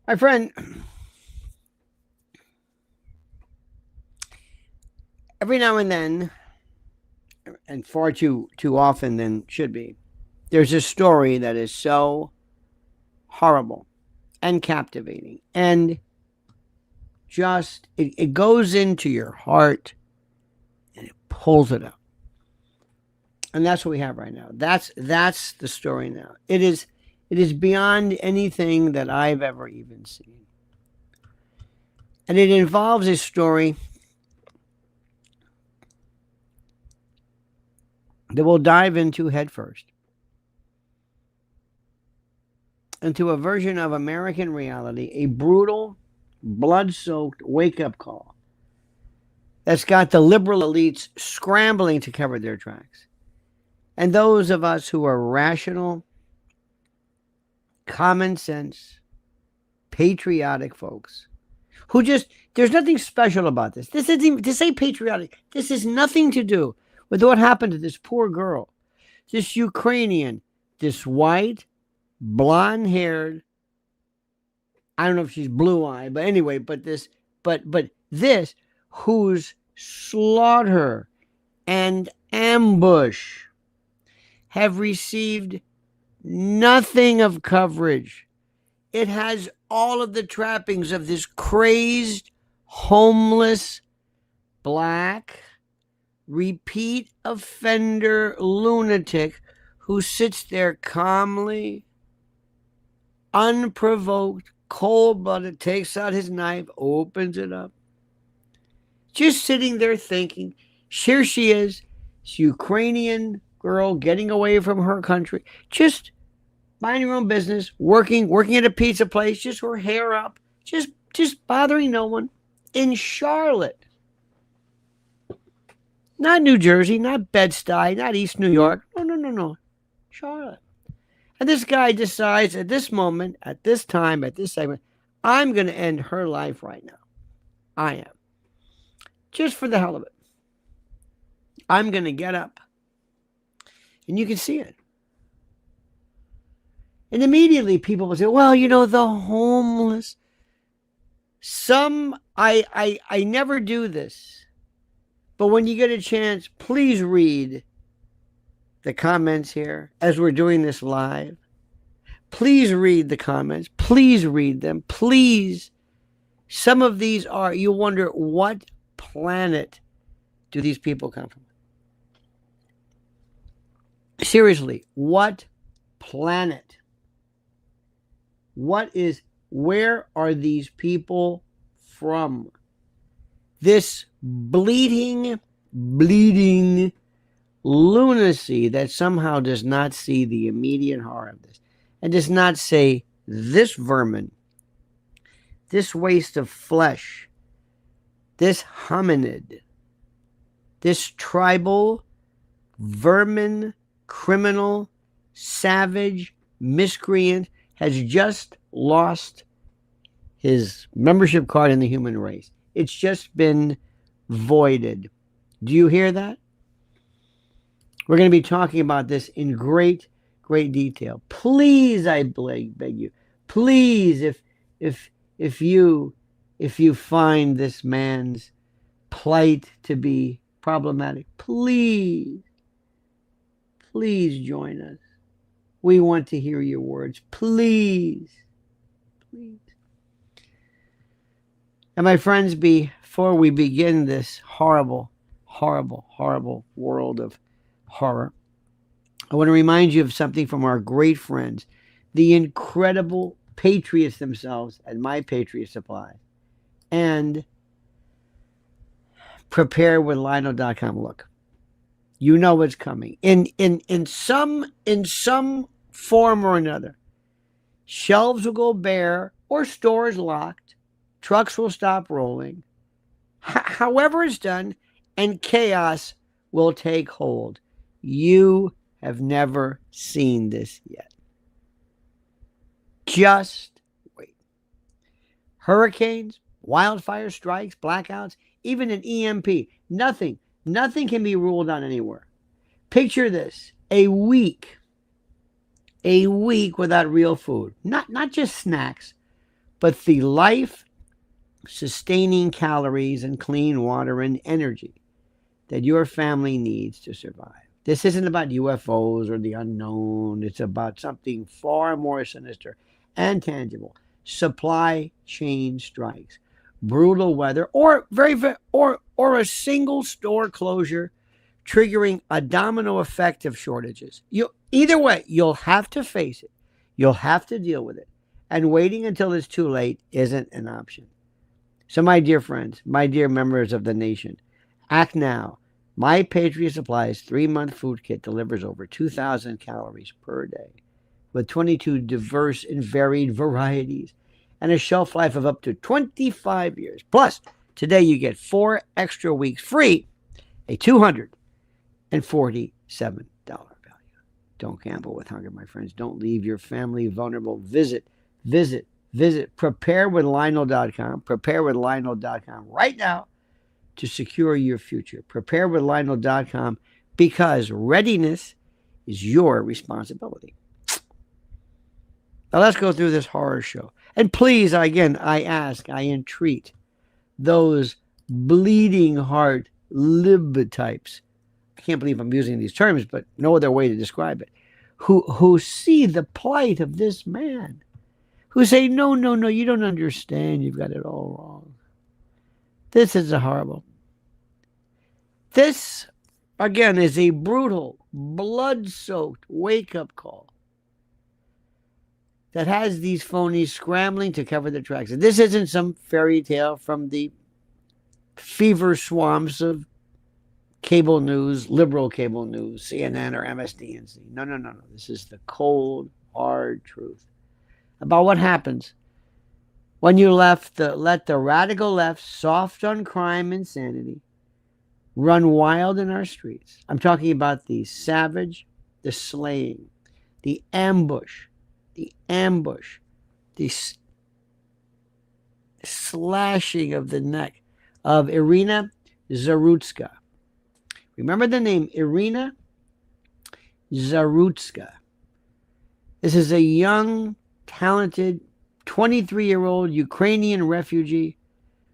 My friend, every now and then, and far too often than should be, there's a story that is so horrible and captivating and just it goes into your heart and it pulls it up. And that's what we have right now. That's the story now. It is beyond anything that I've ever even seen. And it involves a story that we'll dive into headfirst, into a version of American reality, a brutal, blood-soaked wake-up call that's got the liberal elites scrambling to cover their tracks. And those of us who are rational, common sense, patriotic folks who just, there's nothing special about this. This isn't even, to say patriotic, this has nothing to do with what happened to this poor girl, this Ukrainian, this white, blonde-haired, I don't know if she's blue-eyed, but anyway, but this whose slaughter and ambush have received nothing of coverage. It has all of the trappings of this crazed, homeless, black, repeat offender lunatic who sits there calmly, unprovoked, cold-blooded, takes out his knife, opens it up, just sitting there thinking, here she is, this Ukrainian girl getting away from her country, just minding her own business, working at a pizza place, just her hair up, just bothering no one, in Charlotte. Not New Jersey, not Bed-Stuy, not East New York. No. Charlotte. And this guy decides at this moment, at this time, at this segment, I'm going to end her life right now. I am. Just for the hell of it. I'm going to get up. And you can see it. And immediately people will say, well, the homeless. I never do this. But when you get a chance, please read the comments here as we're doing this live. Please read the comments. Please read them. Please. Some of these are, you wonder, what planet do these people come from? Seriously, what planet? Where are these people from? This bleeding lunacy that somehow does not see the immediate horror of this and does not say, this vermin, this waste of flesh, this hominid, this tribal, vermin, criminal, savage, miscreant has just lost his membership card in the human race. It's just been voided. Do you hear that? We're going to be talking about this in great detail. Please, I beg you. Please, if you find this man's plight to be problematic, please join us. We want to hear your words. Please. And my friends, before we begin this horrible world of horror, I want to remind you of something from our great friends, the incredible patriots themselves at My Patriot Supply and preparewithlionel.com. Look, you know what's coming. In some form or another, shelves will go bare or stores locked, trucks will stop rolling, however it's done, and chaos will take hold. You have never seen this yet. Just wait. Hurricanes, wildfire strikes, blackouts, even an EMP. Nothing can be ruled out anywhere. Picture this, a week without real food. Not just snacks, but the life-sustaining calories and clean water and energy that your family needs to survive. This isn't about UFOs or the unknown. It's about something far more sinister and tangible. Supply chain strikes, brutal weather, or a single store closure triggering a domino effect of shortages. Either way, you'll have to face it. You'll have to deal with it. And waiting until it's too late isn't an option. So my dear friends, my dear members of the nation, act now. My Patriot Supplies 3-month food kit delivers over 2,000 calories per day with 22 diverse and varied varieties and a shelf life of up to 25 years. Plus, today you get 4 extra weeks free, a $247 value. Don't gamble with hunger, my friends. Don't leave your family vulnerable. Visit preparewithlionel.com, preparewithlionel.com right now to secure your future. Preparewithlionel.com, because readiness is your responsibility. Now let's go through this horror show. And please, again, I entreat those bleeding heart lib types. I can't believe I'm using these terms, but no other way to describe it. Who see the plight of this man. Who say, no, you don't understand. You've got it all wrong. This is horrible. This, again, is a brutal, blood-soaked wake-up call that has these phonies scrambling to cover their tracks. And this isn't some fairy tale from the fever swamps of cable news, liberal cable news, CNN or MSDNC. No. This is the cold, hard truth about what happens when you let the radical left, soft on crime and sanity, run wild in our streets. I'm talking about the savage, the slaying, the ambush, the slashing of the neck of Iryna Zarutska. Remember the name Iryna Zarutska. This is a young, talented, 23-year-old Ukrainian refugee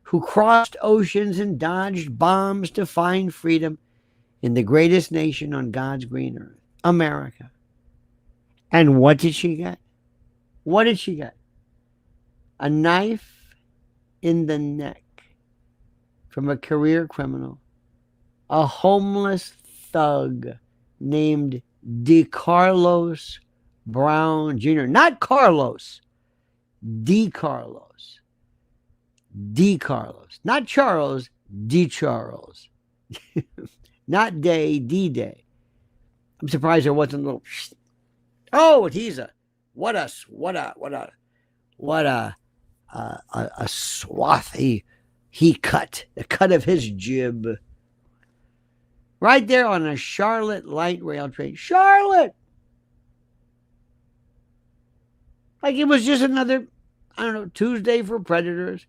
who crossed oceans and dodged bombs to find freedom in the greatest nation on God's green earth, America. And what did she get? What did she get? A knife in the neck from a career criminal, a homeless thug named Decarlos Brown Jr. Not Carlos, Decarlos. Not Charles, DeCharles. Not Day, D-Day. I'm surprised there wasn't a little, oh, he's a swath he cut, the cut of his jib. Right there on a Charlotte light rail train. Charlotte! Like it was just another, Tuesday for predators.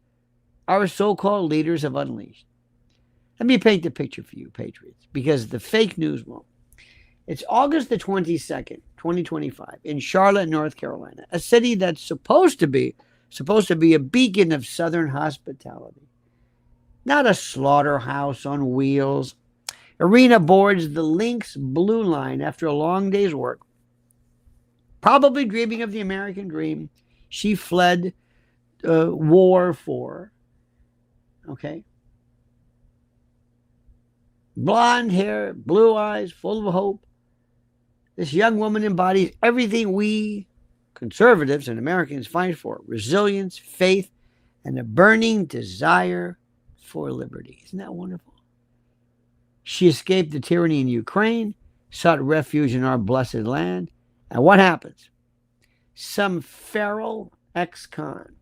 Our so-called leaders have unleashed. Let me paint the picture for you, patriots, because the fake news won't. It's August the 22nd, 2025, in Charlotte, North Carolina, a city that's supposed to be a beacon of Southern hospitality, not a slaughterhouse on wheels. Iryna boards the Lynx Blue Line after a long day's work, probably dreaming of the American dream she fled war for. Okay. Blonde hair, blue eyes, full of hope. This young woman embodies everything we conservatives and Americans fight for: resilience, faith, and a burning desire for liberty. Isn't that wonderful? She escaped the tyranny in Ukraine, sought refuge in our blessed land. And what happens? Some feral ex-con,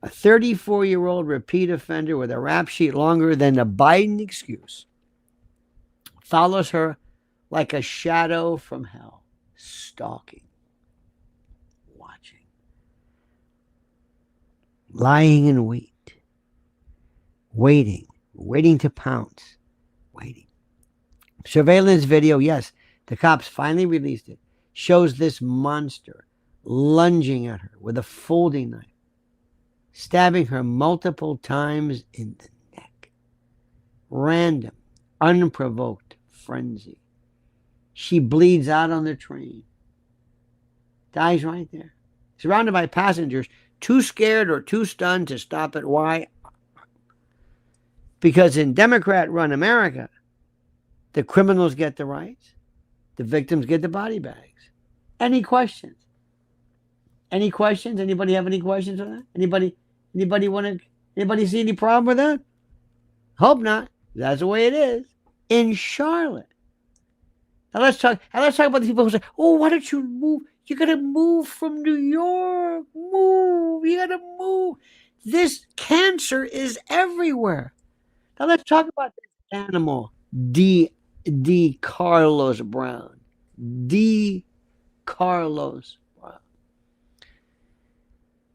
a 34-year-old repeat offender with a rap sheet longer than the Biden excuse, follows her like a shadow from hell, stalking, watching, lying in wait, waiting to pounce, waiting. Surveillance video, yes, the cops finally released it, shows this monster lunging at her with a folding knife, stabbing her multiple times in the neck. Random, unprovoked frenzy. She bleeds out on the train. Dies right there. Surrounded by passengers, too scared or too stunned to stop it. Why? Because in Democrat-run America, the criminals get the rights, the victims get the body bags. Any questions? Any questions? Anybody have any questions on that? Anybody see any problem with that? Hope not. That's the way it is in Charlotte. Now let's talk about the people who say, "Oh, why don't you move? You gotta move from New York. Move. You gotta move." This cancer is everywhere. Now let's talk about this animal, Decarlos Brown. Decarlos Brown.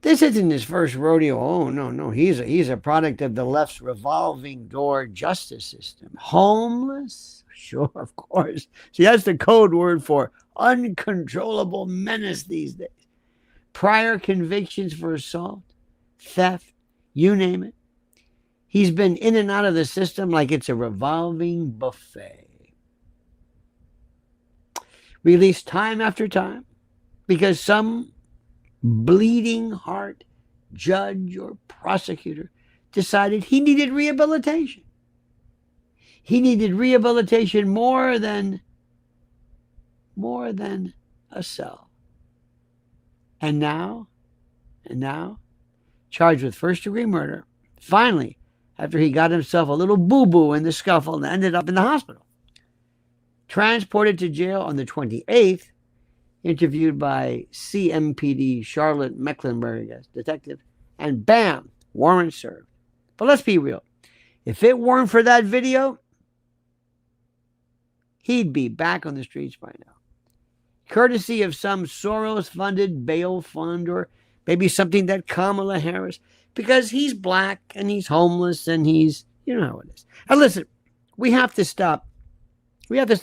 This isn't his first rodeo. Oh no. He's a product of the left's revolving door justice system. Homeless? Sure, of course. See, that's the code word for uncontrollable menace these days. Prior convictions for assault, theft, you name it. He's been in and out of the system like it's a revolving buffet. Released time after time because some bleeding heart judge or prosecutor decided he needed rehabilitation. He needed rehabilitation more than a cell. And now, charged with first-degree murder, finally, after he got himself a little boo-boo in the scuffle and ended up in the hospital. Transported to jail on the 28th, interviewed by CMPD Charlotte Mecklenburg detective, and bam, warrant served. But let's be real. If it weren't for that video, he'd be back on the streets by now. Courtesy of some Soros-funded bail fund or maybe something that Kamala Harris, because he's black and he's homeless and he's, you know how it is. Now listen, we have to stop pretending. We have to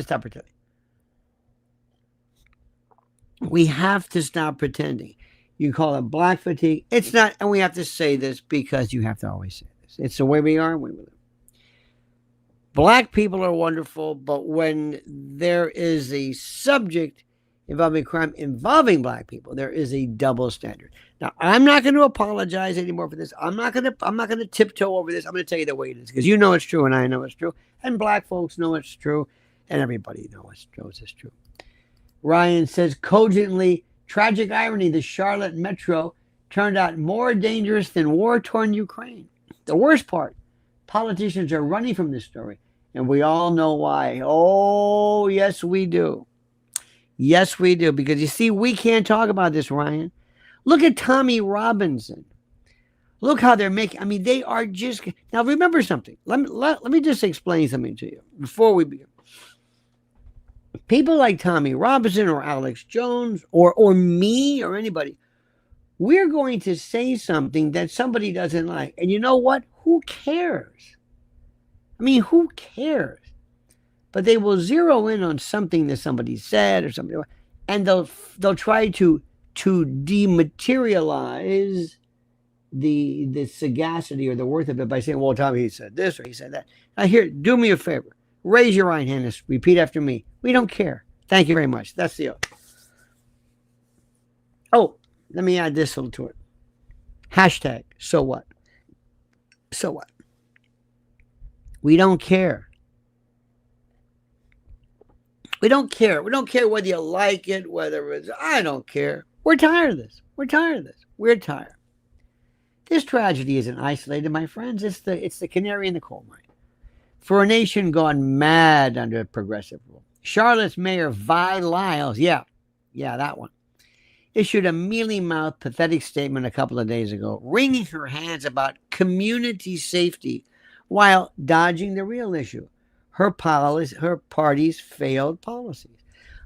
stop pretending. We have to stop pretending. You call it black fatigue. It's not, and we have to say this because you have to always say this. It's the way we are and we live. Black people are wonderful, but when there is a subject involving crime involving black people, there is a double standard. Now, I'm not going to apologize anymore for this. I'm not going to tiptoe over this. I'm going to tell you the way it is because you know it's true and I know it's true, and black folks know it's true, and everybody knows it's true. Ryan says cogently, tragic irony: the Charlotte Metro turned out more dangerous than war-torn Ukraine. The worst part: politicians are running from this story, and we all know why. Oh, yes, we do. Yes, we do. Because you see, we can't talk about this, Ryan. Look at Tommy Robinson. Look how they're making. I mean, they are just. Now, remember something. Let me just explain something to you before we begin. People like Tommy Robinson or Alex Jones or me or anybody, we're going to say something that somebody doesn't like. And you know what? Who cares? I mean, who cares? But they will zero in on something that somebody said or something, and they'll try to dematerialize the sagacity or the worth of it by saying, well, Tommy, he said this or he said that. Now here, do me a favor. Raise your right hand and repeat after me. We don't care. Thank you very much. That's the oath. Oh, let me add this to it. Hashtag, so what? So what? We don't care. We don't care. We don't care whether you like it, whether it's, I don't care. We're tired of this. We're tired of this. We're tired. This tragedy isn't isolated, my friends. It's the canary in the coal mine. For a nation gone mad under progressive rule, Charlotte's Mayor Vi Lyles, yeah, that one, issued a mealy-mouthed, pathetic statement a couple of days ago, wringing her hands about community safety while dodging the real issue, her party's failed policies.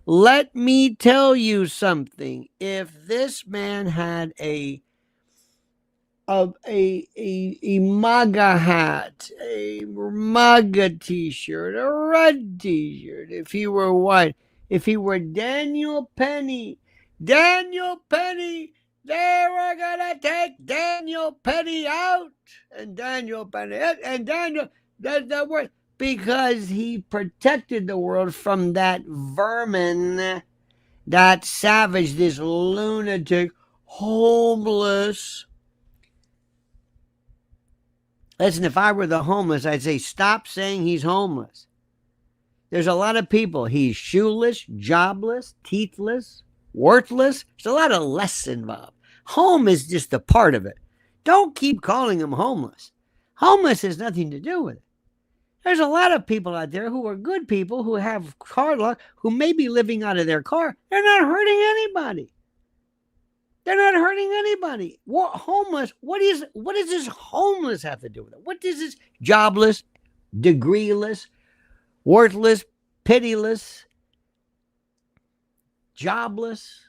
Let me tell you something. If this man had a MAGA hat, a MAGA t-shirt, a red t-shirt, if he were white, if he were Daniel Penny, They were gonna take Daniel Penny out, and Daniel Penny, and Daniel, that's the word, because he protected the world from that vermin, that savage, this lunatic, homeless. Listen, if I were the homeless, I'd say stop saying he's homeless. There's a lot of people. He's shoeless, jobless, teethless, worthless. There's a lot of less involved. Home is just a part of it. Don't keep calling him homeless. Homeless has nothing to do with it. There's a lot of people out there who are good people, who have car luck, who may be living out of their car. They're not hurting anybody. They're not hurting anybody. What homeless? What does this homeless have to do with it? What does this jobless, degreeless, worthless, pitiless, jobless,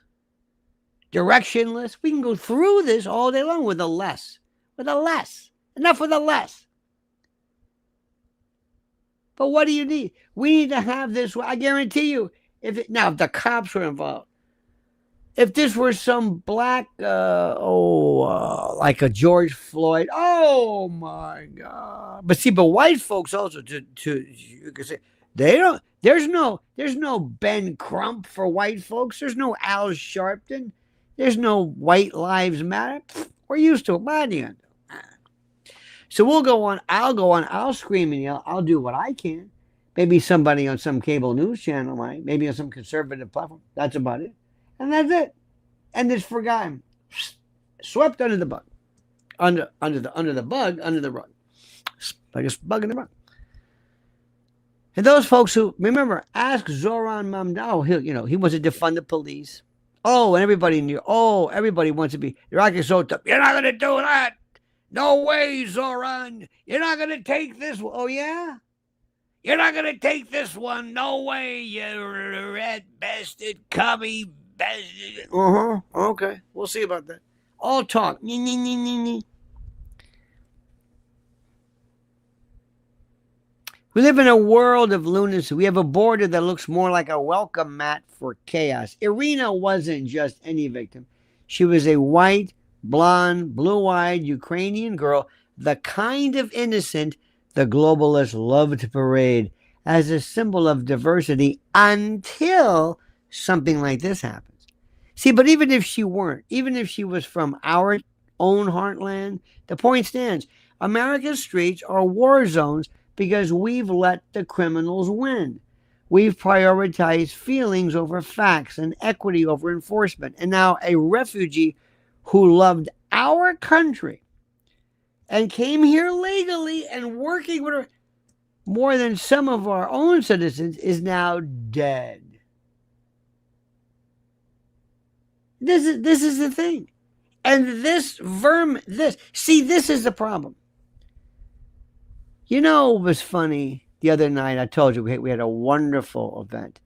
directionless? We can go through this all day long with a less. With a less. Enough with a less. But what do you need? We need to have this. I guarantee you, if the cops were involved, if this were some black, like a George Floyd, oh my God! But white folks also you could say they don't. There's no Ben Crump for white folks. There's no Al Sharpton. There's no White Lives Matter. We're used to it. What do you do? So we'll go on. I'll go on. I'll scream and yell. I'll do what I can. Maybe somebody on some cable news channel might. Maybe on some conservative platform. That's about it. And that's it. And it's forgotten. Swept under the bug. Under the rug. Like a bug in the rug. And those folks who, remember, ask Zoran Mamdouh. He wants to defund the police. Oh, and everybody knew. Oh, everybody wants to be Iraqi so tough. You're not going to do that. No way, Zoran. You're not going to take this one. Oh, yeah? You're not going to take this one. No way, you red bastard, cubby bastard. Okay. We'll see about that. All talk. We live in a world of lunacy. We have a border that looks more like a welcome mat for chaos. Iryna wasn't just any victim. She was a white, blonde, blue-eyed Ukrainian girl, the kind of innocent the globalists love to parade as a symbol of diversity until something like this happens. See, but even if she weren't, even if she was from our own heartland, the point stands. America's streets are war zones because we've let the criminals win. We've prioritized feelings over facts and equity over enforcement. And now a refugee who loved our country and came here legally and working with her more than some of our own citizens is now dead. This is the thing. And this is the problem. It was funny the other night. I told you we had a wonderful event.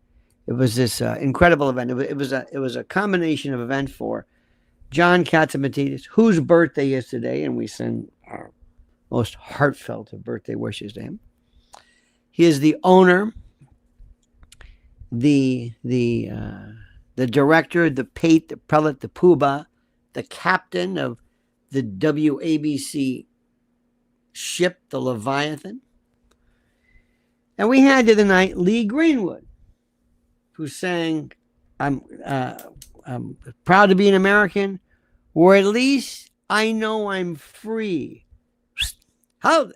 It was this incredible event. It was a combination of event for John Katsimatidis, whose birthday is today, and we send our most heartfelt of birthday wishes to him. He is the owner, the director, the pate, the prelate, the poobah, the captain of the WABC ship, the Leviathan. And we had the other night Lee Greenwood, who sang, I'm proud to be an American, or at least I know I'm free. How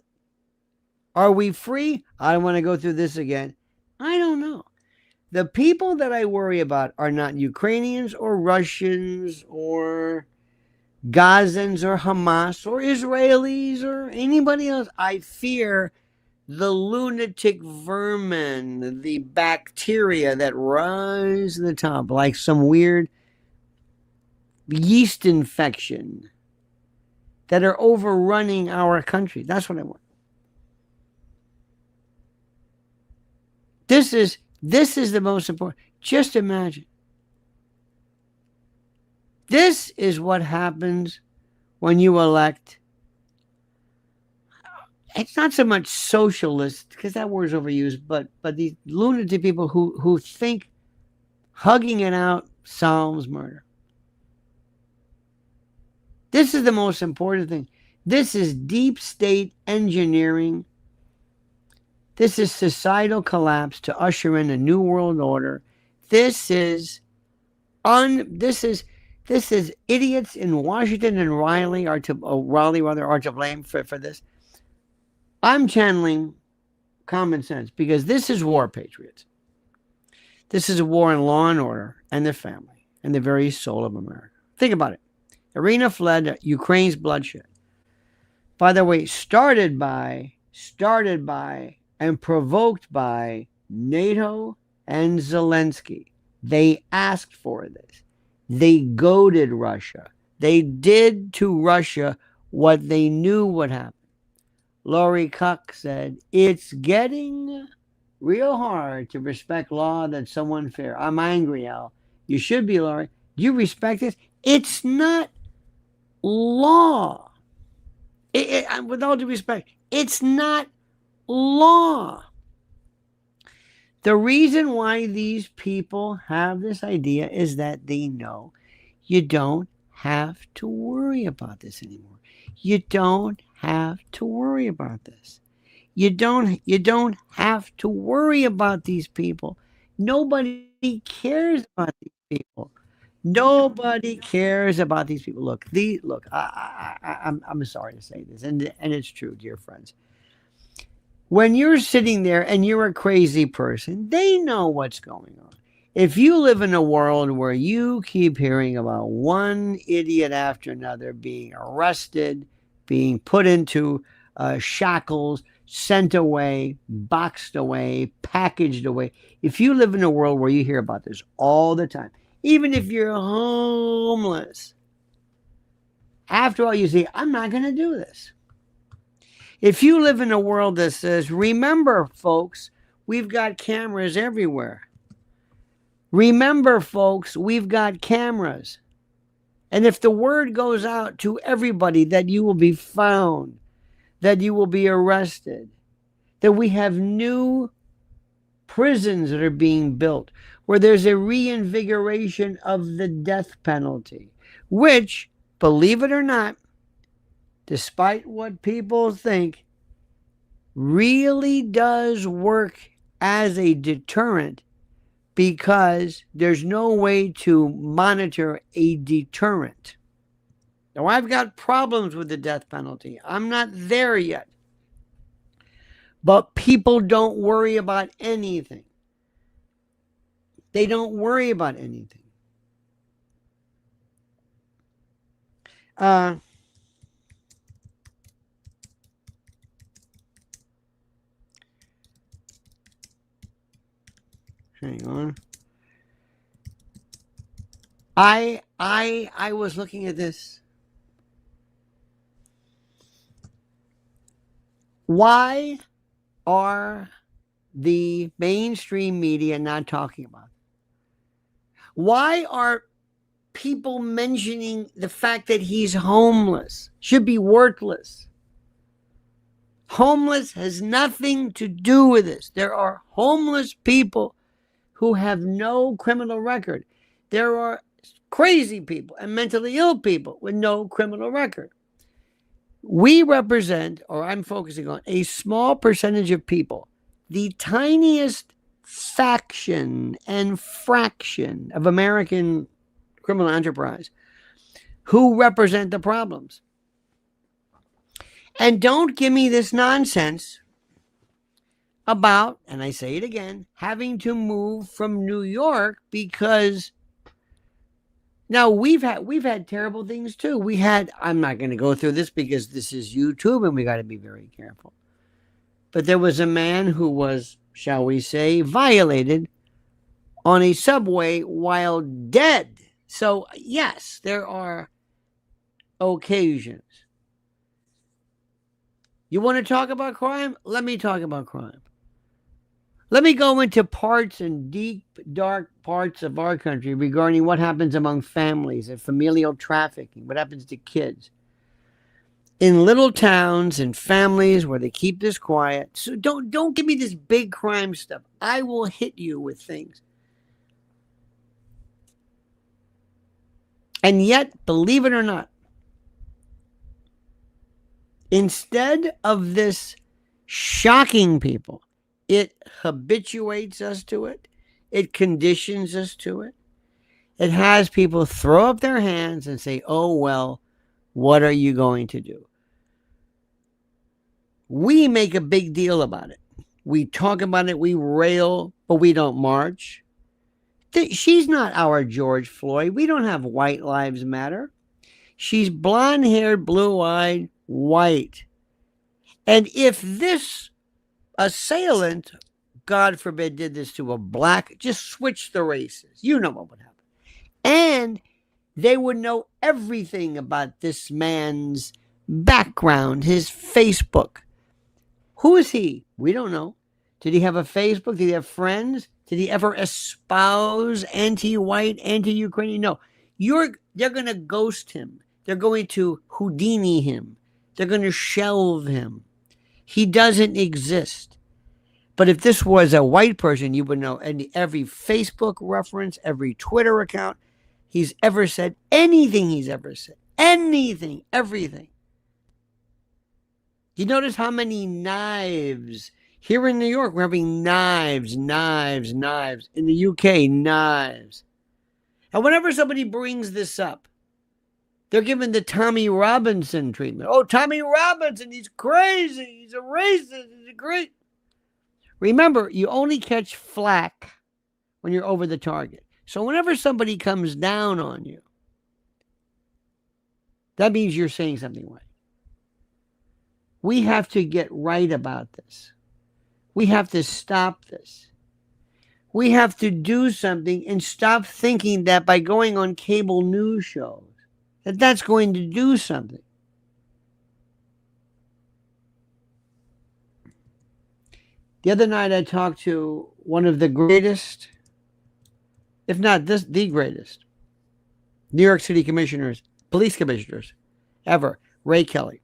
are we free? I don't want to go through this again. I don't know. The people that I worry about are not Ukrainians or Russians or Gazans or Hamas or Israelis or anybody else. I fear the lunatic vermin, the bacteria that rise to the top like some weird yeast infection that are overrunning our country. That's what I want. This is the most important. Just imagine. This is what happens when you elect. It's not so much socialist, because that word is overused, but these lunatic people who think hugging it out solves murder. This is the most important thing. This is deep state engineering. This is societal collapse to usher in a new world order. This is this is idiots in Washington and Raleigh are to blame for this. I'm channeling common sense because this is war, patriots. This is a war on law and order and the family and the very soul of America. Think about it. Iryna fled Ukraine's bloodshed. By the way, started by and provoked by NATO and Zelensky. They asked for this. They goaded Russia. They did to Russia what they knew would happen. Lori Cuck said, it's getting real hard to respect law that's so unfair. I'm angry, Al. You should be, Lori. Do you respect this? It's not law. With all due respect, it's not law. The reason why these people have this idea is that they know you don't have to worry about this anymore. You don't have to worry about this. You don't have to worry about these people. Nobody cares about these people. Nobody cares about these people. Look, I'm sorry to say this, and it's true, dear friends. When you're sitting there and you're a crazy person, they know what's going on. If you live in a world where you keep hearing about one idiot after another being arrested, being put into shackles, sent away, boxed away, packaged away, if you live in a world where you hear about this all the time, even if you're homeless, after all, you say, I'm not going to do this. If you live in a world that says, remember, folks, we've got cameras everywhere. Remember, folks, we've got cameras. And if the word goes out to everybody that you will be found, that you will be arrested, that we have new prisons that are being built, where there's a reinvigoration of the death penalty, which, believe it or not, despite what people think, really does work as a deterrent because there's no way to monitor a deterrent. Now, I've got problems with the death penalty. I'm not there yet. But people don't worry about anything. They don't worry about anything. Hang on. I was looking at this. Why are the mainstream media not talking about it? Why are people mentioning the fact that he's homeless? Should be worthless. Homeless has nothing to do with this. There are homeless people who have no criminal record. There are crazy people and mentally ill people with no criminal record. We represent, or I'm focusing on, a small percentage of people, the tiniest faction and fraction of American criminal enterprise, who represent the problems. And don't give me this nonsense about, and I say it again, having to move from New York because now we've had terrible things too. I'm not going to go through this because this is YouTube and we got to be very careful. But there was a man who was, shall we say, violated on a subway while dead. So yes, there are occasions. You want to talk about crime? Let me talk about crime. Let me go into parts and deep, dark parts of our country regarding what happens among families and familial trafficking, what happens to kids. In little towns and families where they keep this quiet. So don't give me this big crime stuff. I will hit you with things. And yet, believe it or not, Instead of this shocking people, it habituates us to it. It conditions us to it. It has people throw up their hands and say, oh, well, what are you going to do? We make a big deal about it. We talk about it, we rail, but we don't march. She's not our George Floyd. We don't have white lives matter. She's blonde-haired, blue-eyed, white. And if this assailant, God forbid, did this to a black, just switch the races. You know what would happen. And they would know everything about this man's background, his Facebook. Who is he? We don't know. Did he have a Facebook? Did he have friends? Did he ever espouse anti-white, anti-Ukrainian? No. They're going to ghost him. They're going to Houdini him. They're going to shelve him. He doesn't exist. But if this was a white person, you would know every Facebook reference, every Twitter account he's ever said, anything he's ever said, anything, everything. You notice how many knives here in New York? We're having knives. In the UK, knives. And whenever somebody brings this up, they're given the Tommy Robinson treatment. Oh, Tommy Robinson, he's crazy. He's a racist. He's a great. Remember, you only catch flack when you're over the target. So whenever somebody comes down on you, that means you're saying something right. We have to get right about this. We have to stop this. We have to do something and stop thinking that by going on cable news shows, that's going to do something. The other night I talked to one of the greatest, if not the greatest, New York City commissioners, police commissioners ever, Ray Kelly.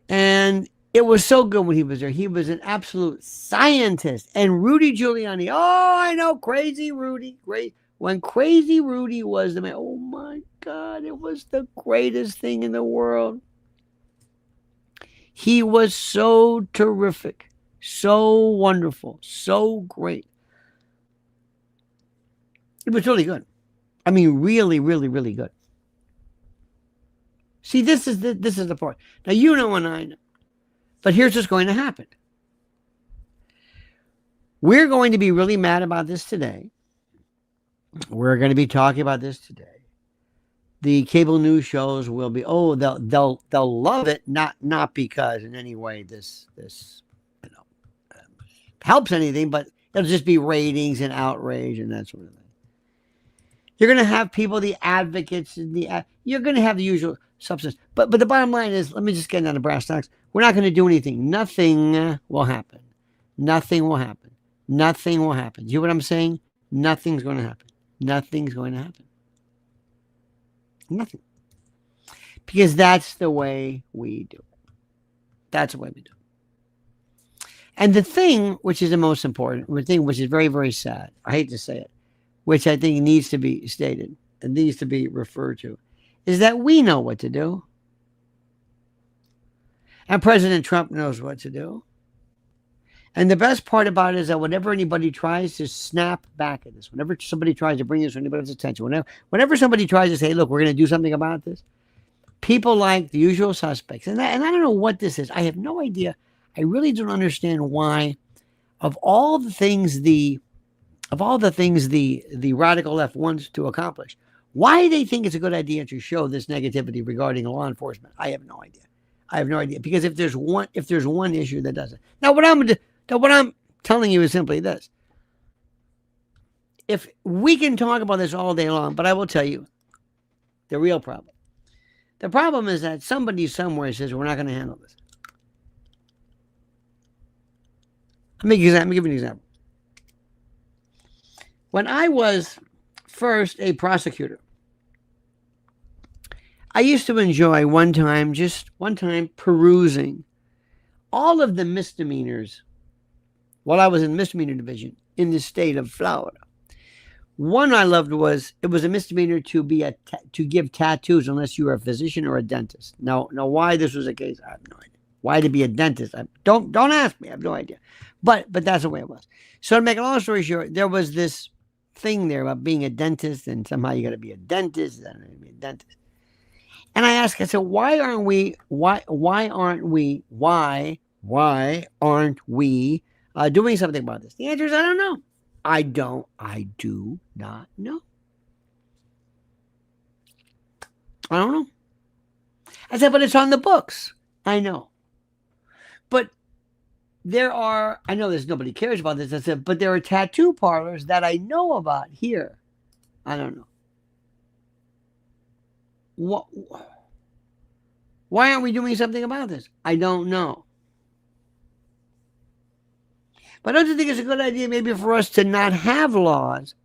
And it was so good when he was there. He was an absolute scientist. And Rudy Giuliani, oh, I know, crazy Rudy, great. When Crazy Rudy was the man, oh my God, it was the greatest thing in the world. He was so terrific, so wonderful, so great. It was really good. I mean, really, really, really good. See, this is the part. Now, you know and I know. But here's what's going to happen. We're going to be really mad about this today. We're going to be talking about this today. The cable news shows will be, oh, they'll love it, not because in any way this helps anything, but it'll just be ratings and outrage and that sort of thing. You're going to have people, the advocates, you're going to have the usual substance. But the bottom line is, let me just get down to brass tacks. We're not going to do anything. Nothing will happen. Nothing will happen. Nothing will happen. You know what I'm saying? Nothing's going to happen. Nothing's going to happen. Nothing. Because that's the way we do it. That's the way we do it. And the thing which is the most important, the thing which is very, very sad, I hate to say it, which I think needs to be stated and needs to be referred to, is that we know what to do. And President Trump knows what to do. And the best part about it is that whenever anybody tries to snap back at this, whenever somebody tries to bring this to anybody's attention, whenever somebody tries to say, look, we're going to do something about this, people like the usual suspects, and I don't know what this is. I have no idea. I really don't understand why, of all the things the radical left wants to accomplish, why they think it's a good idea to show this negativity regarding law enforcement. I have no idea. Because if there's one issue that doesn't. Now what I'm telling you is simply this. If we can talk about this all day long, but I will tell you the real problem. The problem is that somebody somewhere says we're not going to handle this. Let me give you an example. When I was first a prosecutor, I used to enjoy one time perusing all of the misdemeanors while I was in the misdemeanor division in the state of Florida, One I loved was it was a misdemeanor to give tattoos unless you were a physician or a dentist. Now why this was the case, I have no idea. Why to be a dentist? Don't ask me. I have no idea. But that's the way it was. So to make a long story short, there was this thing there about being a dentist, and somehow you got to be a dentist. And I asked, I said, why aren't we doing something about this? The answer is, I don't know. I do not know. I don't know. I said, but it's on the books. I know. But I know there's nobody cares about this. I said, but there are tattoo parlors that I know about here. I don't know. Why aren't we doing something about this? I don't know. But don't you think it's a good idea maybe for us to not have laws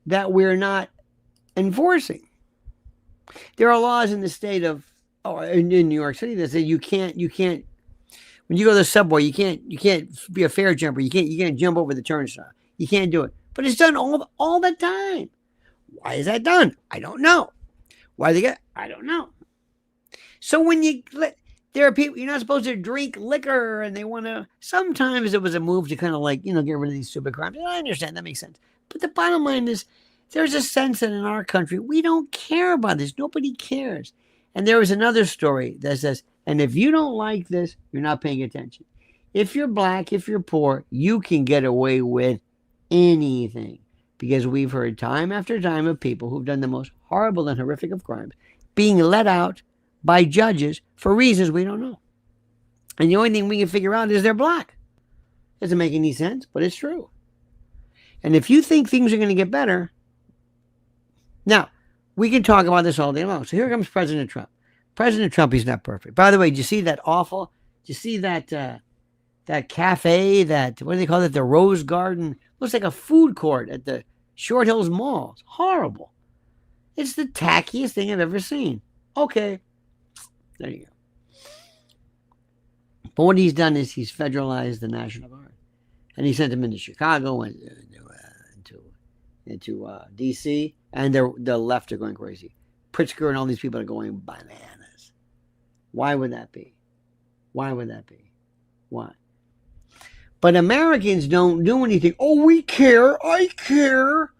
that we're not enforcing? There are laws in the state of, in New York City that say you can't, when you go to the subway, you can't be a fair jumper. You can't jump over the turnstile. You can't do it. But it's done all the time. Why is that done? I don't know. Why they get? I don't know. So when there are people, you're not supposed to drink liquor, and they want to. Sometimes it was a move to kind of like, get rid of these stupid crimes. And I understand, that makes sense. But the bottom line is, there's a sense that in our country we don't care about this. Nobody cares. And there was another story that says, and if you don't like this, you're not paying attention. If you're black, if you're poor, you can get away with anything, because we've heard time after time of people who've done the most horrible and horrific of crimes being let out by judges for reasons we don't know. And the only thing we can figure out is they're black. Doesn't make any sense, but it's true. And if you think things are going to get better, now, we can talk about this all day long. So here comes President Trump. President Trump, he's not perfect. By the way, did you see that awful? Did you see that that cafe, what do they call it? The Rose Garden. Looks like a food court at the Short Hills Mall. It's horrible. It's the tackiest thing I've ever seen. Okay. There you go. But what he's done is he's federalized the National Guard. And he sent them into Chicago and into D.C., and the left are going crazy. Pritzker and all these people are going bananas. Why would that be? Why? But Americans don't do anything. Oh, we care. I care.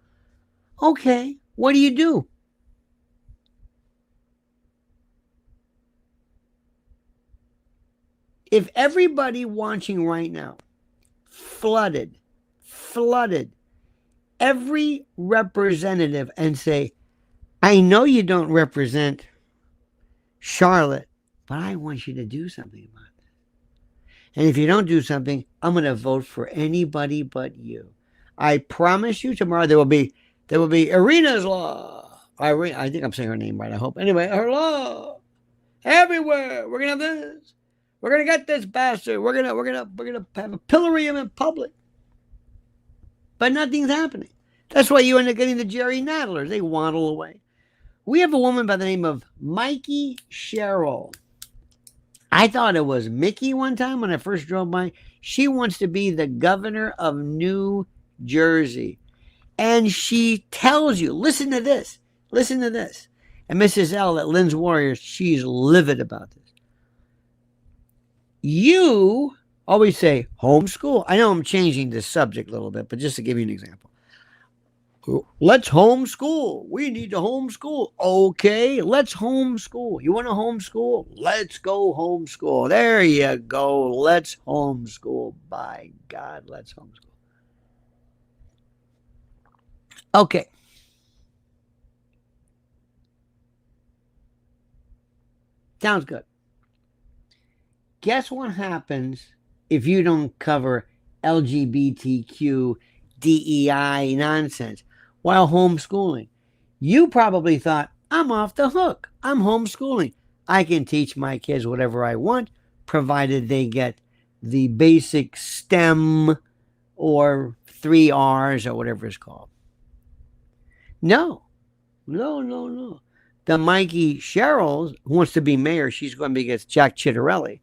Okay, what do you do? If everybody watching right now flooded every representative and say, I know you don't represent Charlotte, but I want you to do something about this. And if you don't do something, I'm going to vote for anybody but you. I promise you tomorrow there will be Iryna's law. I think I'm saying her name right, I hope. Anyway, her law. Everywhere. We're going to have this. We're going to get this bastard. We're going to have a pillory him in public. But nothing's happening. That's why you end up getting the Jerry Nadlers. They waddle away. We have a woman by the name of Mikey Sherrill. I thought it was Mickey one time when I first drove by. She wants to be the governor of New Jersey. And she tells you, listen to this. And Mrs. L at Lynn's Warriors, she's livid about this. You always say homeschool. I know I'm changing the subject a little bit, but just to give you an example. Let's homeschool. We need to homeschool. Okay, let's homeschool. You want to homeschool? Let's go homeschool. There you go. Let's homeschool. By God, let's homeschool. Okay. Sounds good. Guess what happens if you don't cover LGBTQ, DEI nonsense while homeschooling? You probably thought, I'm off the hook. I'm homeschooling. I can teach my kids whatever I want, provided they get the basic STEM or 3 R's or whatever it's called. No. The Mikey Sherrill, who wants to be mayor, she's going to be against Jack Ciattarelli.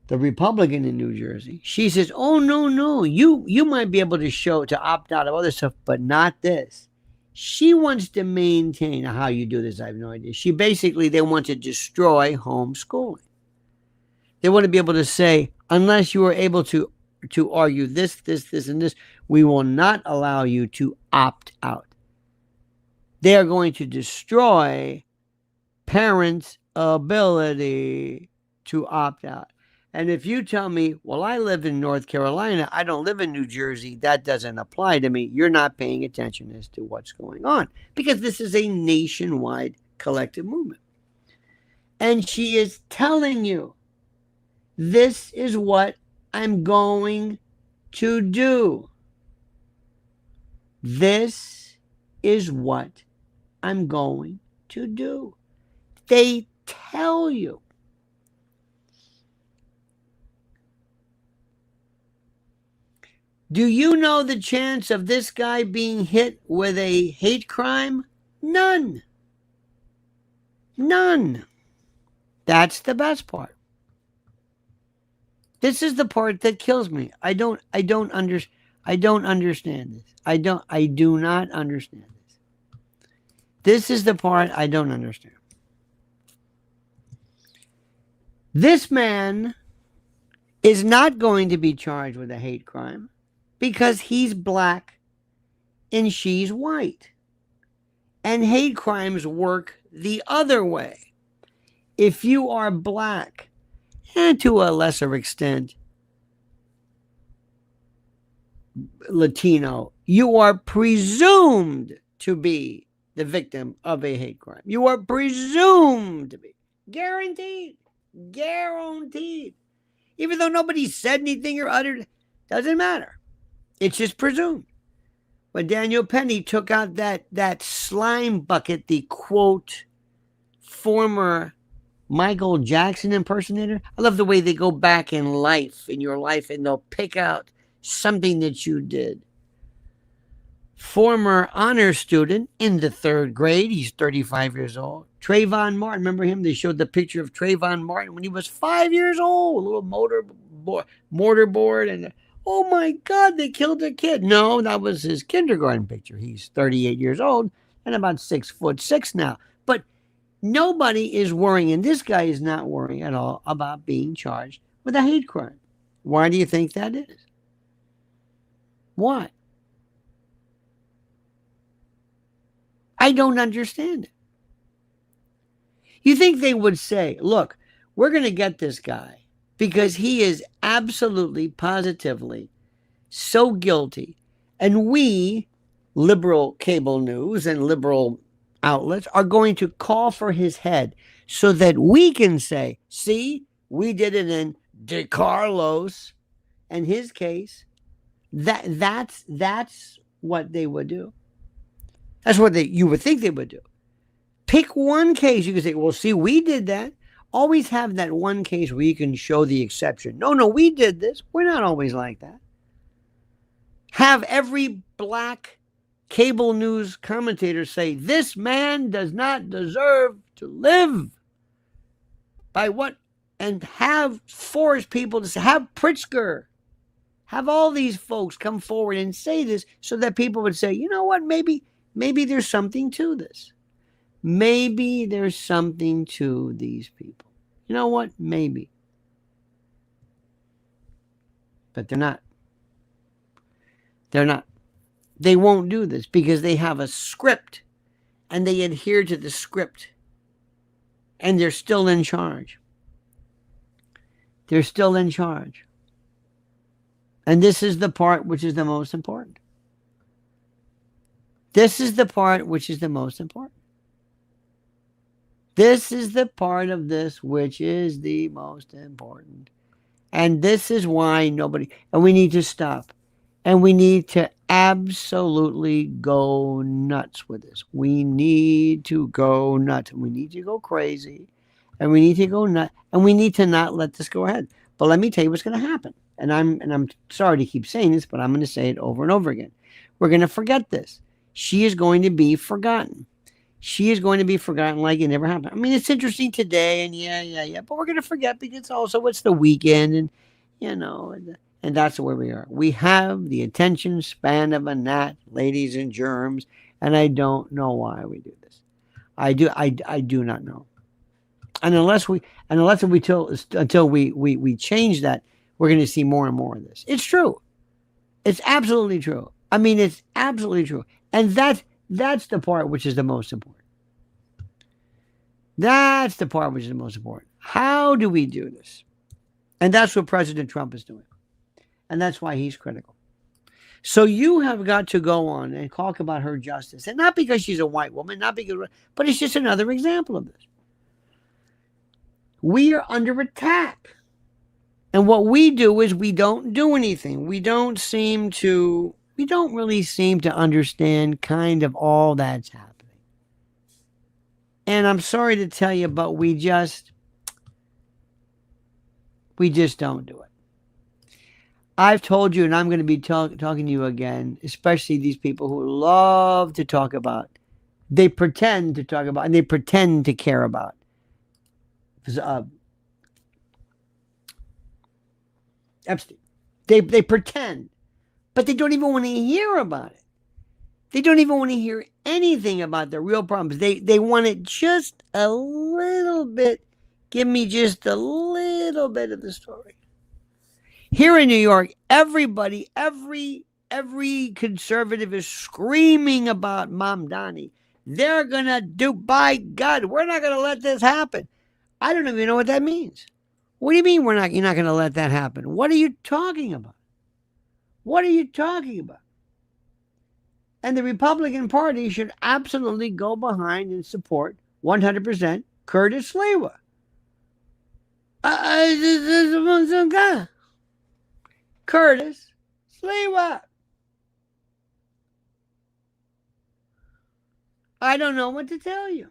the Republican in New Jersey, she says, oh, no, you might be able to opt out of other stuff, but not this. She wants to maintain how you do this. I have no idea. They want to destroy homeschooling. They want to be able to say, unless you are able to argue this, and this, we will not allow you to opt out. They are going to destroy parents' ability to opt out. And if you tell me, well, I live in North Carolina, I don't live in New Jersey, that doesn't apply to me, you're not paying attention as to what's going on, because this is a nationwide collective movement. And she is telling you, this is what I'm going to do. This is what I'm going to do. They tell you. Do you know the chance of this guy being hit with a hate crime? None. None. That's the best part. This is the part that kills me. I don't understand this. I do not understand this. This is the part I don't understand. This man is not going to be charged with a hate crime because he's black and she's white. And hate crimes work the other way. If you are black, and to a lesser extent Latino, you are presumed to be the victim of a hate crime. You are presumed to be. Guaranteed. Guaranteed. Even though nobody said anything or uttered, doesn't matter. It's just presumed. When Daniel Penny took out that slime bucket, the quote, former Michael Jackson impersonator. I love the way they go back in your life, and they'll pick out something that you did. Former honor student in the 3rd grade. He's 35 years old. Trayvon Martin. Remember him? They showed the picture of Trayvon Martin when he was 5 years old. A little mortarboard. And oh my God, they killed a kid. No, that was his kindergarten picture. He's 38 years old and about 6'6" now. But nobody is worrying, and this guy is not worrying at all about being charged with a hate crime. Why do you think that is? Why? I don't understand it. You think they would say, look, we're going to get this guy because he is absolutely, positively so guilty, and we, liberal cable news and liberal outlets, are going to call for his head so that we can say, see, we did it in Decarlos and his case. That's what they would do. That's what you would think they would do. Pick one case. You can say, well, see, we did that. Always have that one case where you can show the exception. No, we did this. We're not always like that. Have every black cable news commentator say, this man does not deserve to live. By what? And have force people to say, have Pritzker, have all these folks come forward and say this so that people would say, you know what, maybe there's something to this. Maybe there's something to these people. You know what? Maybe. But they're not. They're not. They won't do this because they have a script and they adhere to the script. And they're still in charge. They're still in charge. And this is the part which is the most important. This is the part which is the most important. This is the part of this which is the most important. And this is why and we need to stop. And we need to absolutely go nuts with this. We need to go nuts. We need to go crazy. And we need to go nuts. And we need to not let this go ahead. But let me tell you what's going to happen. And I'm sorry to keep saying this, but I'm going to say it over and over again. We're going to forget this. She is going to be forgotten. she is going to be forgotten like it never happened. I mean, it's interesting today, and yeah, but we're going to forget because also it's the weekend, and and that's where we are. We have the attention span of a gnat, ladies and germs, and I don't know why we do this. I do not know. And unless we until we change that, we're going to see more and more of this. It's true. It's absolutely true. I mean, it's absolutely true. And that's the part which is the most important. That's the part which is the most important. How do we do this? And that's what President Trump is doing. And that's why he's critical. So you have got to go on and talk about her justice. And not because she's a white woman, but it's just another example of this. We are under attack. And what we do is we don't do anything. We don't really seem to understand kind of all that's happening. And I'm sorry to tell you, but we just don't do it. I've told you, and I'm going to be talking to you again, especially these people who love to talk about, they pretend to talk about, and they pretend to care about. Epstein. They pretend, but they don't even want to hear about it. They don't even want to hear anything about the real problems. They want it just a little bit. Give me just a little bit of the story. Here in New York, everybody, every conservative is screaming about Mamdani. They're going to do, by God, we're not going to let this happen. I don't even know what that means. What do you mean you're not going to let that happen? What are you talking about? What are you talking about? And the Republican Party should absolutely go behind and support 100% Curtis Sliwa. Curtis Sliwa. I don't know what to tell you.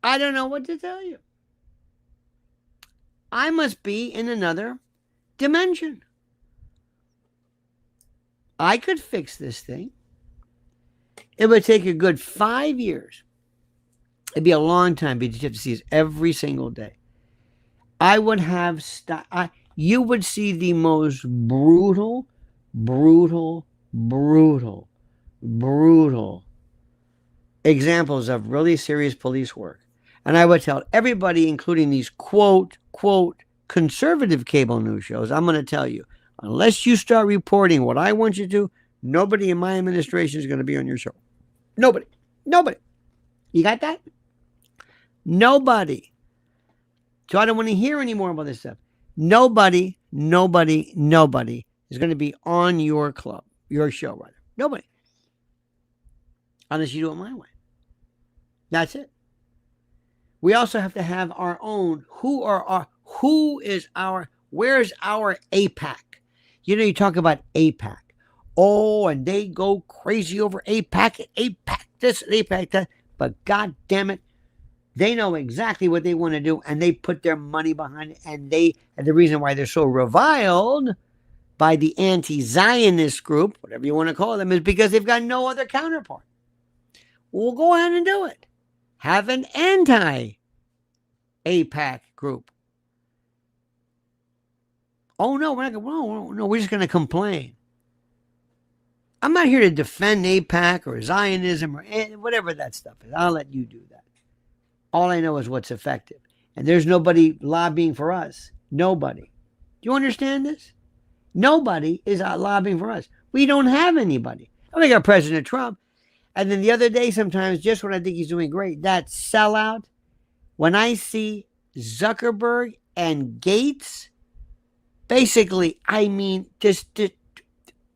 I don't know what to tell you. I must be in another dimension. I could fix this thing. It would take a good 5 years. It'd be a long time because you have to see this every single day. I would have you would see the most brutal examples of really serious police work. And I would tell everybody, including these quote conservative cable news shows, I'm going to tell you, unless you start reporting what I want you to, nobody in my administration is going to be on your show. Nobody. You got that? Nobody. So I don't want to hear any more about this stuff. Nobody is going to be on your club, your show, rather. Nobody. Unless you do it my way. That's it. We also have to have our own. Where's our APAC? You talk about APAC. Oh, and they go crazy over APAC, this, APAC, that. But God damn it, they know exactly what they want to do, and they put their money behind it. And the reason why they're so reviled by the anti-Zionist group, whatever you want to call them, is because they've got no other counterpart. We'll go ahead and do it. Have an anti-APAC group. Oh no, we're just going to complain. I'm not here to defend AIPAC or Zionism or whatever that stuff is. I'll let you do that. All I know is what's effective. And there's nobody lobbying for us. Nobody. Do you understand this? Nobody is lobbying for us. We don't have anybody. I got President Trump. And then the other day, sometimes, just when I think he's doing great, that sellout, when I see Zuckerberg and Gates, basically, I mean, just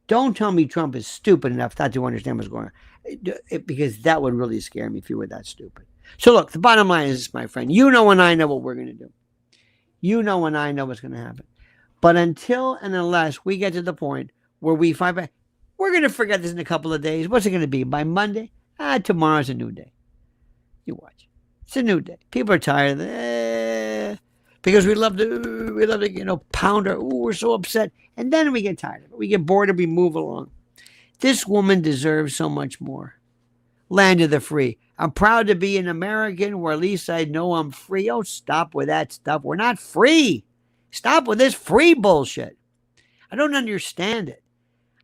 don't tell me Trump is stupid enough not to understand what's going on, because that would really scare me if you were that stupid. So look, the bottom line is this, my friend. You know and I know what we're going to do. You know and I know what's going to happen. But until and unless we get to the point where we fight back, we're going to forget this in a couple of days. What's it going to be? By Monday? Tomorrow's a new day. You watch. It's a new day. People are tired of it. Because we love to, pound our, we're so upset. And then we get tired of it. We get bored and we move along. This woman deserves so much more. land of the free. I'm proud to be an American where at least I know I'm free. Oh, stop with that stuff. We're not free. Stop with this free bullshit. I don't understand it.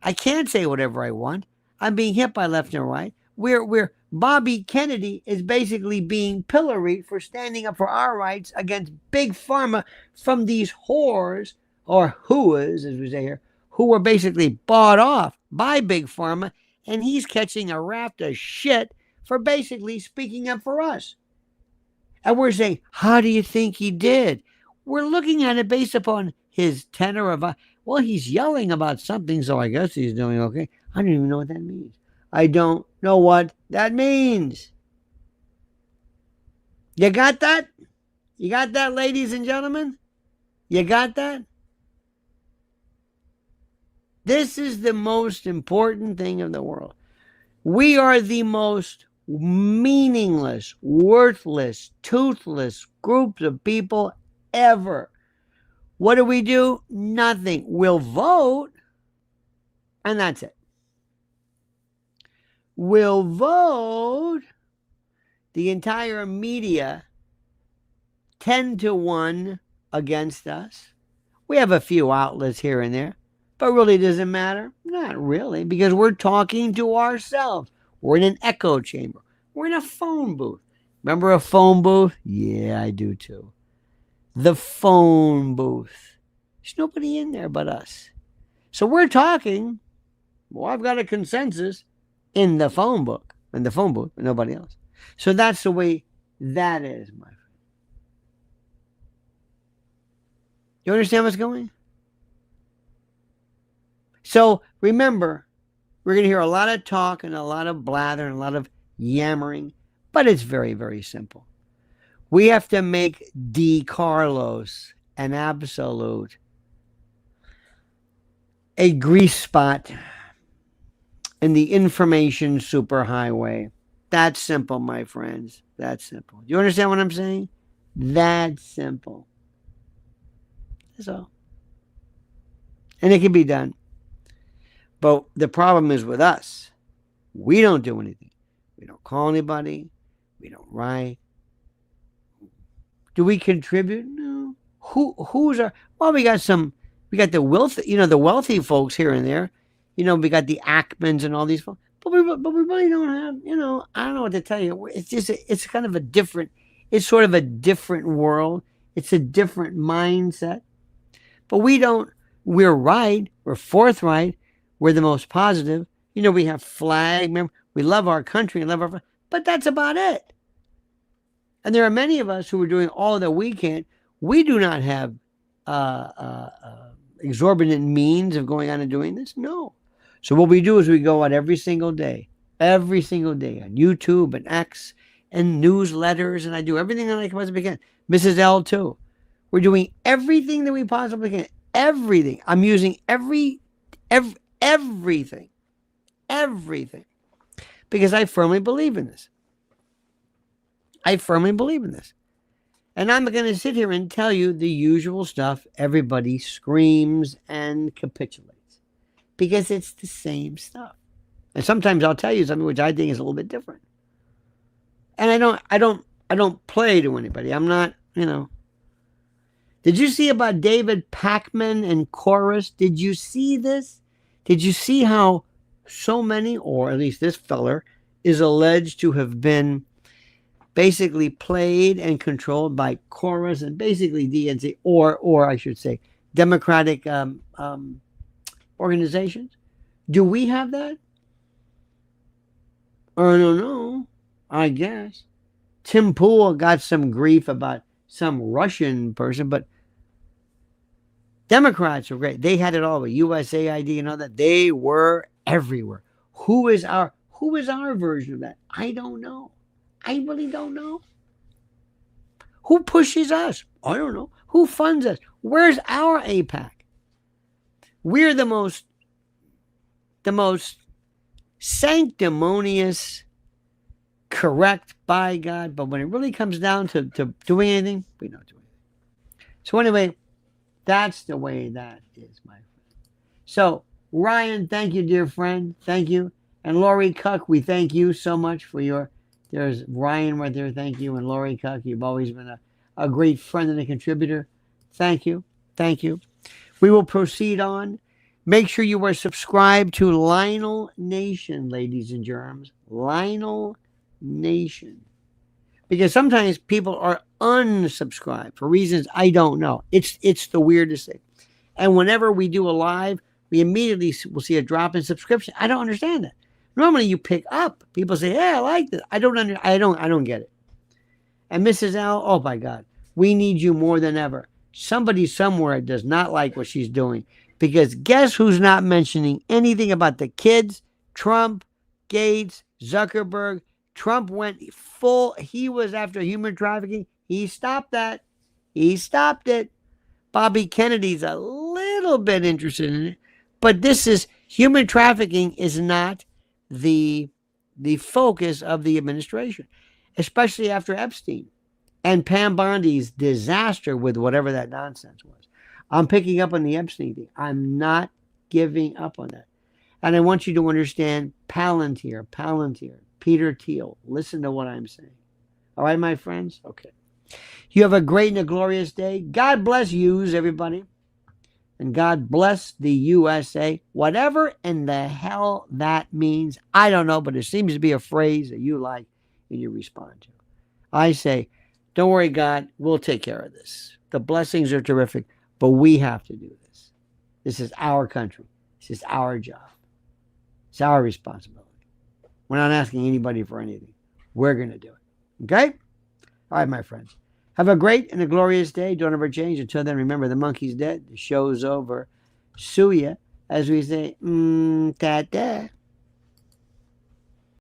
I can't say whatever I want. I'm being hit by left and right. We're Bobby Kennedy is basically being pilloried for standing up for our rights against big pharma from these whores, or whoas, as we say here, who were basically bought off by big pharma, and he's catching a raft of shit for basically speaking up for us. And we're saying, how do you think he did? We're looking at it based upon his tenor of, well, he's yelling about something, so I guess he's doing okay. I don't even know what that means. I don't know what that means. You got that? You got that, ladies and gentlemen? You got that? This is the most important thing in the world. We are the most meaningless, worthless, toothless groups of people ever. What do? Nothing. We'll vote, and that's it. We'll vote. The entire media 10-1 against us. We have a few outlets here and there, but really doesn't matter. Not really, because we're talking to ourselves. We're in an echo chamber. We're in a phone booth. Remember a phone booth? Yeah, I do too. The phone booth. There's nobody in there but us. So we're talking. Well, I've got a consensus in the phone book, in the phone booth, but nobody else. So that's the way that is, my friend. You understand what's going? So remember, we're going to hear a lot of talk and a lot of blather and a lot of yammering, but it's very, very simple. We have to make Decarlos an absolute, a grease spot in the information superhighway. That's simple, my friends. That's simple. Do you understand what I'm saying? That's simple. That's all. And it can be done. But the problem is with us. We don't do anything. We don't call anybody. We don't write. Do we contribute? No. Who's our? Well, we got the wealthy, the wealthy folks here and there. We got the Ackmans and all these folks. But we really don't have, I don't know what to tell you. It's kind of a different, it's sort of a different world. It's a different mindset. But we're right. We're forthright. We're the most positive. We have flag. Remember, we love our country and love our, but that's about it. And there are many of us who are doing all that we can. We do not have exorbitant means of going on and doing this. No. So what we do is we go out every single day on YouTube and X and newsletters, and I do everything that I possibly can. Mrs. L too. We're doing everything that we possibly can. Everything. I'm using everything. Because I firmly believe in this. And I'm going to sit here and tell you the usual stuff everybody screams and capitulates. Because it's the same stuff. And sometimes I'll tell you something which I think is a little bit different. And I don't play to anybody. I'm not, Did you see about David Pakman and Chorus? Did you see this? Did you see how so many, or at least this feller, is alleged to have been basically played and controlled by Chorus and basically DNC, or I should say, Democratic organizations? Do we have that? I don't know. I guess. Tim Pool got some grief about some Russian person, but Democrats were great. They had it all with USAID and all that. They were everywhere. Who is our version of that? I don't know. I really don't know. Who pushes us? I don't know. Who funds us? Where's our APAC? We're the most sanctimonious, correct by God, but when it really comes down to doing anything, we don't do anything. So anyway, that's the way that is, my friend. So, Ryan, thank you, dear friend. Thank you. And Lori Cuck, we thank you so much for your, there's Ryan right there, thank you. And Lori Cuck, you've always been a great friend and a contributor. Thank you. Thank you. We will proceed on. Make sure you are subscribed to Lionel Nation, ladies and germs. Lionel Nation. Because sometimes people are unsubscribed for reasons I don't know. It's the weirdest thing. And whenever we do a live, we immediately will see a drop in subscription. I don't understand that. Normally you pick up. People say, "Yeah, I like this." I don't get it. And Mrs. L, oh my God, we need you more than ever. Somebody somewhere does not like what she's doing, because guess who's not mentioning anything about the kids? Trump, Gates, Zuckerberg. Trump went full. He was after human trafficking. He stopped that. He stopped it. Bobby Kennedy's a little bit interested in it, but this is human trafficking is not the focus of the administration, especially after Epstein and Pam Bondi's disaster with whatever that nonsense was. I'm picking up on the Epstein thing. I'm not giving up on that. And I want you to understand Palantir, Peter Thiel. Listen to what I'm saying. All right, my friends? Okay. You have a great and a glorious day. God bless yous, everybody. And God bless the USA. Whatever in the hell that means, I don't know, but it seems to be a phrase that you like and you respond to. I say, don't worry, God, we'll take care of this. The blessings are terrific, but we have to do this. This is our country. This is our job. It's our responsibility. We're not asking anybody for anything. We're going to do it. Okay? All right, my friends. Have a great and a glorious day. Don't ever change. Until then, remember, the monkey's dead. The show's over. Suya, as we say, ta-ta.